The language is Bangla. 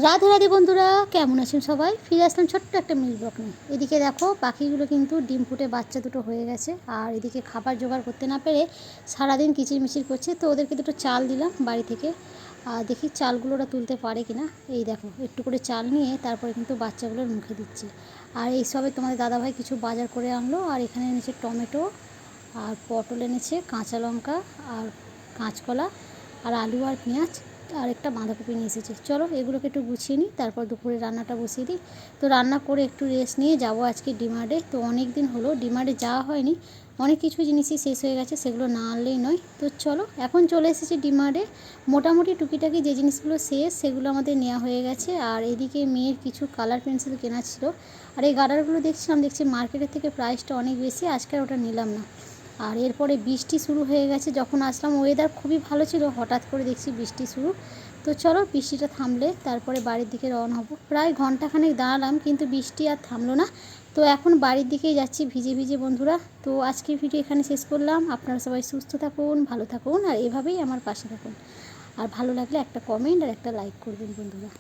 রাধে রাধে বন্ধুরা, কেমন আছেন সবাই? ফিরে আসলাম ছোট্ট একটা মিল ব্লগ নিয়ে। এদিকে দেখো পাখিগুলো কিন্তু ডিম ফুটে বাচ্চা দুটো হয়ে গেছে, আর এদিকে খাবার জোগাড় করতে না পেরে সারাদিন কিচিরমিচির করছে। তো ওদেরকে দুটো চাল দিলাম বাড়ি থেকে, আর দেখি চালগুলো ওরা তুলতে পারে কিনা। এই দেখো একটু করে চাল নিয়ে তারপরে কিন্তু বাচ্চাগুলোর মুখে দিচ্ছে। আর এই সবে তোমাদের দাদাভাই কিছু বাজার করে আনলো, আর এখানে এনেছে টমেটো, আর পটল এনেছে, কাঁচা লঙ্কা, আর কাঁচকলা, আর আলু, আর পেঁয়াজ, আর একটা বাঁধাকপি নিয়ে এসেছে। চলো এগুলোকে একটু গুছিয়ে নিই, তারপর দুপুরে রান্নাটা বসিয়ে দিই। তো রান্না করে একটু রেস্ট নিয়ে যাব আজকে ডিমার্টে। তো অনেক দিন হলো ডিমার্টে যাওয়া হয়নি, অনেক কিছু জিনিসই শেষ হয়ে গেছে, সেগুলো না আনলেই নয়। তো চলো এখন চলে এসেছি ডিমার্টে। মোটামুটি টুকিটাকি যে জিনিসগুলো শেষ সেগুলো আমাদের নেওয়া হয়ে গেছে। আর এদিকে মেয়ের কিছু কালার পেন্সিল কেনা ছিল, আর এই গার্ডারগুলো দেখছি মার্কেটের থেকে প্রাইসটা অনেক বেশি, আজকে আর ওটা নিলাম না। আর এরপরে বৃষ্টি শুরু হয়ে গেছে, যখন আসলাম ওয়েদার খুবই ভালো ছিল, হঠাৎ করে দেখছি বৃষ্টি শুরু। তো চলো বৃষ্টিটা থামলে তারপরে বাড়ির দিকে রওনা হব। প্রায় ঘন্টাখানেক দাঁড়ালাম কিন্তু বৃষ্টি আর থামলো না। তো এখন বাড়ির দিকেই যাচ্ছি ভিজে ভিজে বন্ধুরা। তো আজকের ভিডিও এখানে শেষ করলাম। আপনারা সবাই সুস্থ থাকুন, ভালো থাকুন, আর এভাবেই আমার পাশে থাকুন। আর ভালো লাগলে একটা কমেন্ট আর একটা লাইক করবেন বন্ধুরা।